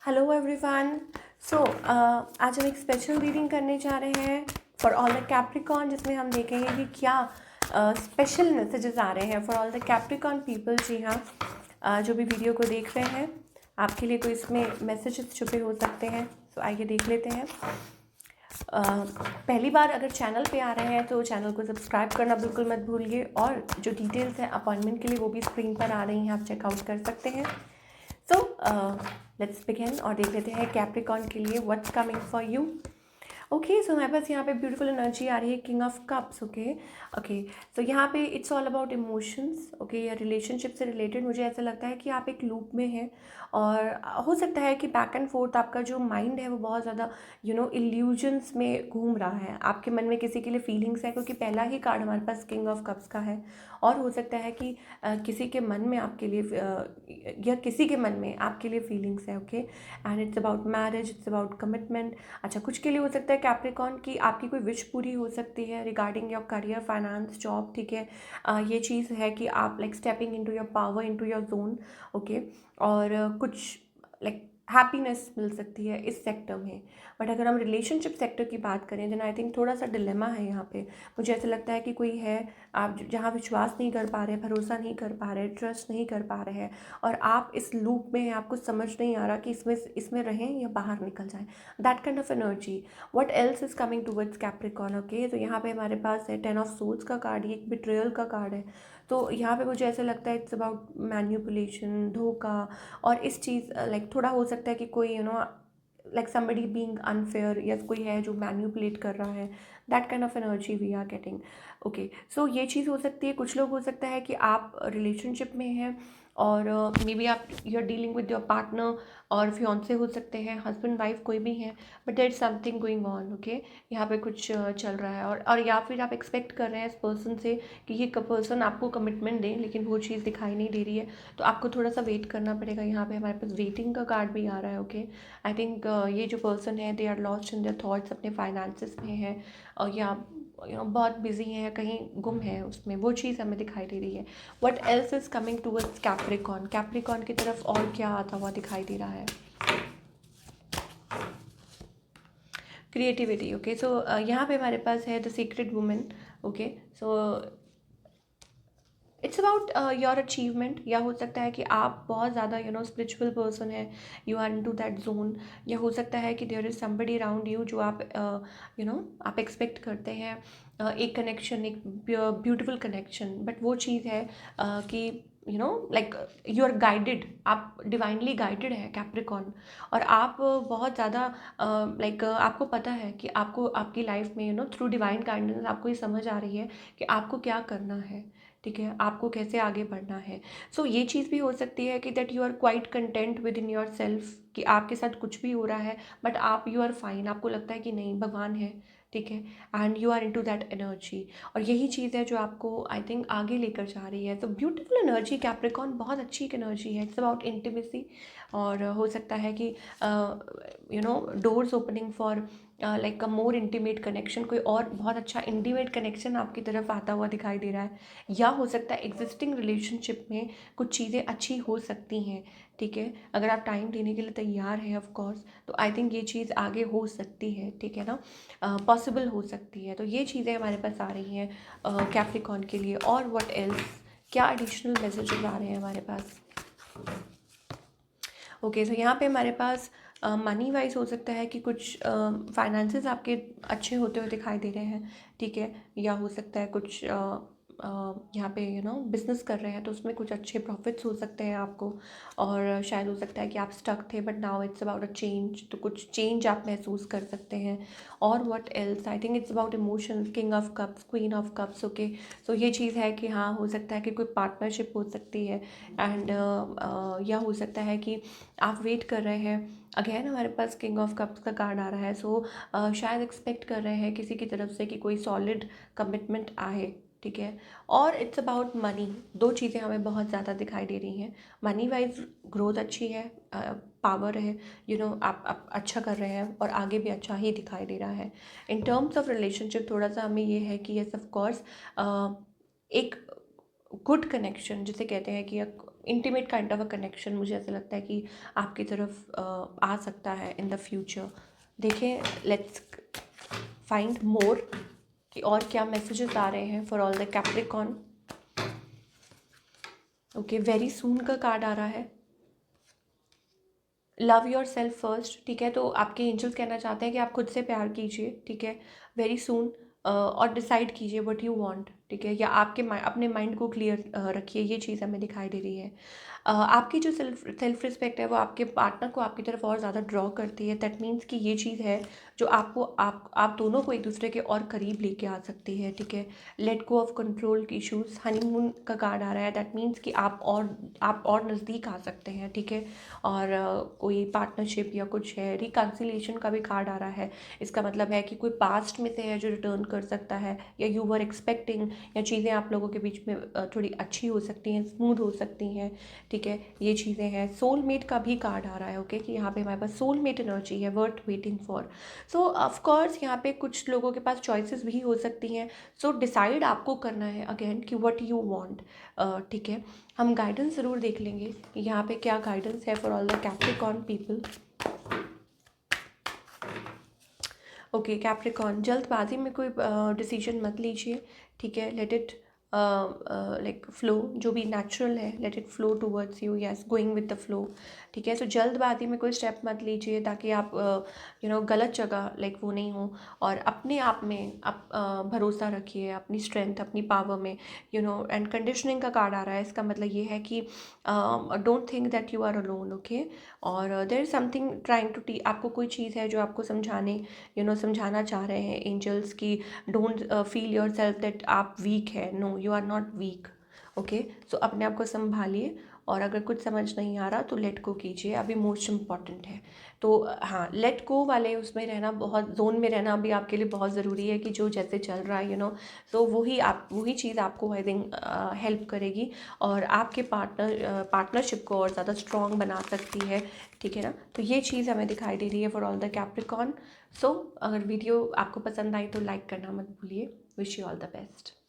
Hello everyone. सो आज हम एक स्पेशल रीडिंग करने जा रहे हैं फॉर ऑल द कैप्रिकॉन, जिसमें हम देखेंगे कि क्या स्पेशल मैसेजेस आ रहे हैं for all the Capricorn people. जी हाँ, जो भी वीडियो को देख रहे हैं, आपके लिए कोई इसमें मैसेजेस छुपे हो सकते हैं। सो आइए देख लेते हैं। पहली बार अगर चैनल पे आ रहे हैं तो चैनल को सब्सक्राइब करना बिल्कुल मत भूलिए, और जो डिटेल्स हैं अपॉइंटमेंट के लिए वो भी स्क्रीन पर आ रही हैं, आप चेकआउट कर सकते हैं। सो लेट्स बिगिन और देख लेते हैं कैप्रिकॉन के लिए what's coming for you. Okay, so हमारे पास यहाँ पे ब्यूटीफुल एनर्जी आ रही है, king of cups. Okay okay, so यहाँ पे it's all about emotions. Okay, या रिलेशनशिप से रिलेटेड मुझे ऐसा लगता है कि आप एक लूप में हैं, और हो सकता है कि बैक एंड फोर्थ आपका जो माइंड है वो बहुत ज़्यादा इल्यूजन्स में घूम रहा है। आपके मन में किसी के लिए फीलिंग्स है, क्योंकि पहला ही कार्ड हमारे पास किंग ऑफ कप्स का है। और हो सकता है कि किसी के मन में आपके लिए या किसी के मन में आपके लिए फीलिंग्स है। Okay, and it's about marriage, it's about commitment. अच्छा, कुछ के लिए हो सकता है कैप्रिकॉन की आपकी कोई विश पूरी हो सकती है regarding your career, finance, job. ठीक है, ये चीज़ है कि आप like stepping into your power, into your zone. Okay, और कुछ लाइक हैप्पीनेस मिल सकती है इस सेक्टर में। बट अगर हम रिलेशनशिप सेक्टर की बात करें देन आई थिंक थोड़ा सा डिलेमा है यहाँ पे। मुझे ऐसा लगता है कि कोई है, आप जहाँ विश्वास नहीं कर पा रहे, भरोसा नहीं कर पा रहे, ट्रस्ट नहीं कर पा रहे हैं, और आप इस लूप में हैं, आपको समझ नहीं आ रहा कि इसमें इसमें रहें या बाहर निकल जाएं। That kind of energy. What else is coming towards Capricorn. Okay, तो यहाँ पे हमारे पास है 10 ऑफ सोल्स का कार्ड, ये एक बिट्रेयल का कार्ड है। तो यहाँ पे मुझे ऐसा लगता है इट्स अबाउट मैन्युपुलेशन, धोखा। और इस चीज़ लाइक थोड़ा हो सकता है कि कोई लाइक समबडी बीइंग अनफेयर, या कोई है जो मैन्युपुलेट कर रहा है। That kind of energy we are getting. Okay, so ये चीज़ हो सकती है। कुछ लोग हो सकता है कि आप रिलेशनशिप में हैं, और मे बी आप you are dealing with your partner, और फियांसे हो सकते हैं, हस्बैंड वाइफ कोई भी हैं, but there is something going on. Okay, यहाँ पे कुछ चल रहा है, और या फिर आप एक्सपेक्ट कर रहे हैं इस पर्सन से कि ये पर्सन आपको कमिटमेंट दें, लेकिन वो चीज़ दिखाई नहीं दे रही है, तो आपको थोड़ा सा वेट करना पड़ेगा। यहाँ पे हमारे पास वेटिंग का कार्ड भी आ रहा है। ओके, आई थिंक ये जो पर्सन है they are lost in their thoughts, अपने फाइनेंसिस में है, और या बहुत बिजी हैं, कहीं गुम है उसमें, वो चीज़ हमें दिखाई दे रही है। What else is coming towards Capricorn. Capricorn की तरफ और क्या आता हुआ दिखाई दे रहा है। क्रिएटिविटी। ओके, सो यहाँ पे हमारे पास है the secret women. Okay, so it's about your achievement, या हो सकता है कि आप बहुत ज़्यादा स्पिरिचुअल पर्सन है, you are into that zone. या हो सकता है कि there is somebody around you जो आप आप एक्सपेक्ट करते हैं एक कनेक्शन, एक ब्यूटिफुल कनेक्शन। बट वो चीज़ है कि लाइक यू आर गाइडेड, आप डिवाइनली गाइडेड है कैप्रिकॉन, और आप बहुत ज़्यादा लाइक आपको पता है कि आपको आपकी लाइफ में थ्रू डिवाइन गाइडेंस आपको ये समझ आ रही है कि आपको क्या करना है। ठीक है, आपको कैसे आगे बढ़ना है। सो ये चीज़ भी हो सकती है कि that you are quite content within yourself, कि आपके साथ कुछ भी हो रहा है बट आप यू आर फाइन, आपको लगता है कि नहीं भगवान है। ठीक है, and you are into that energy, और यही चीज़ है जो आपको आई थिंक आगे लेकर जा रही है। तो ब्यूटीफुल एनर्जी कैप्रिकॉन, बहुत अच्छी एक एनर्जी है। इट्स अबाउट इंटीमेसी, और हो सकता है कि doors opening for like a more intimate connection, कोई और बहुत अच्छा इंटीमेट कनेक्शन आपकी तरफ आता हुआ दिखाई दे रहा है। या हो सकता है एग्जिस्टिंग रिलेशनशिप में कुछ चीज़ें अच्छी हो सकती हैं। ठीक है, अगर आप टाइम देने के लिए तैयार हैं ऑफ कोर्स, तो आई थिंक ये चीज़ आगे हो सकती है। ठीक है ना, पॉसिबल हो सकती है। तो ये चीज़ें हमारे पास आ रही हैं कैप्रिकॉन के लिए। और व्हाट एल्स, क्या एडिशनल मैसेजेस आ रहे हैं हमारे पास। ओके, सो यहाँ पे हमारे पास मनी वाइज हो सकता है कि कुछ फाइनेंसेस आपके अच्छे होते हुए दिखाई दे रहे हैं। ठीक है, या हो सकता है कुछ यहाँ पे बिजनेस कर रहे हैं तो उसमें कुछ अच्छे प्रॉफिट्स हो सकते हैं आपको, और शायद हो सकता है कि आप स्टक थे but now it's about a change, तो कुछ चेंज आप महसूस कर सकते हैं। और what else, I think it's about emotions, king of cups, queen of cups. Okay, so ये चीज़ है कि हाँ, हो सकता है कि कोई पार्टनरशिप हो सकती है, एंड या हो सकता है कि आप वेट कर रहे हैं। अगेन हमारे पास किंग ऑफ कप्स का कार्ड आ रहा है, सो शायद एक्सपेक्ट कर रहे हैं किसी की तरफ से कि कोई सॉलिड कमिटमेंट आए। ठीक है, और इट्स अबाउट मनी। दो चीज़ें हमें बहुत ज़्यादा दिखाई दे रही हैं। मनी वाइज ग्रोथ अच्छी है, पावर है, आप अच्छा कर रहे हैं, और आगे भी अच्छा ही दिखाई दे रहा है। इन टर्म्स ऑफ रिलेशनशिप थोड़ा सा हमें ये है कि यस ऑफ कोर्स एक गुड कनेक्शन जिसे कहते हैं कि intimate kind of a connection मुझे ऐसा लगता है कि आपकी तरफ आ सकता है इन द फ्यूचर। देखें, लेट्स फाइंड मोर कि और क्या मैसेजेस आ रहे हैं for all the Capricorn. Okay, very soon का कार्ड आ रहा है। लव योर सेल्फ फर्स्ट, ठीक है। तो आपके एंजल्स कहना चाहते हैं कि आप खुद से प्यार कीजिए, ठीक है, वेरी सून। और डिसाइड कीजिए व्हाट यू वांट, ठीक है, या आपके अपने माइंड को क्लियर रखिए, ये चीज़ हमें दिखाई दे रही है। आपकी जो सेल्फ रिस्पेक्ट है वो आपके पार्टनर को आपकी तरफ और ज़्यादा ड्रॉ करती है। दैट मीन्स कि ये चीज़ है जो आपको आप दोनों को एक दूसरे के और करीब लेके आ सकती है, ठीक है। Let go of control issues, honeymoon का कार्ड आ रहा है। दैट मीन्स कि आप और नज़दीक आ सकते हैं, ठीक है। और कोई पार्टनरशिप या कुछ है। रिकन्सिलिएशन का भी कार्ड आ रहा है। इसका मतलब है कि कोई पास्ट में से है जो रिटर्न कर सकता है, या यू वर एक्सपेक्टिंग, या चीज़ें आप लोगों के बीच में थोड़ी अच्छी हो सकती हैं, स्मूथ हो सकती हैं, ठीक है, ये चीज़ें हैं। सोलमेट का भी कार्ड आ रहा है, ओके, कि यहाँ पे हमारे पास सोलमेट एनर्जी है, worth waiting for. So of course यहाँ पे कुछ लोगों के पास चॉइसेस भी हो सकती हैं। सो डिसाइड आपको करना है अगेन कि व्हाट यू वांट, ठीक है। हम गाइडेंस ज़रूर देख लेंगे कि यहाँ पे क्या गाइडेंस है for all the Capricorn people. Okay Capricorn, जल्दबाजी में कोई डिसीजन मत लीजिए, ठीक है। लेट इट लाइक फ्लो, जो भी नेचुरल है let it flow towards you, yes, going with the flow, ठीक है। सो जल्दबाजी में कोई स्टेप मत लीजिए ताकि आप गलत जगह लाइक वो नहीं हो। और अपने आप में आप भरोसा रखिए, अपनी स्ट्रेंथ, अपनी पावर में, एंड कंडीशनिंग का कार्ड आ रहा है। इसका मतलब ये है कि don't think that you are alone, okay. और there is something trying to आपको कोई चीज़ है जो आपको समझाना चाह रहे हैं एंजल्स की। Don't feel your self that आप वीक है, no you are not weak, okay. So अपने आप को संभालिए, और अगर कुछ समझ नहीं आ रहा तो लेट गो कीजिए, अभी मोस्ट इम्पॉर्टेंट है। तो हाँ, लेट गो वाले उसमें रहना, बहुत जोन में रहना अभी आपके लिए बहुत ज़रूरी है कि जो जैसे चल रहा है तो वही चीज़ आपको आई थिंक हेल्प करेगी, और आपके पार्टनरशिप को और ज़्यादा स्ट्रॉन्ग बना सकती है, ठीक है ना। तो ये चीज़ हमें दिखाई दे रही है फॉर ऑल द कैप्रिकॉर्न। सो अगर वीडियो आपको पसंद आई तो लाइक करना मत भूलिए। Wish you all the best.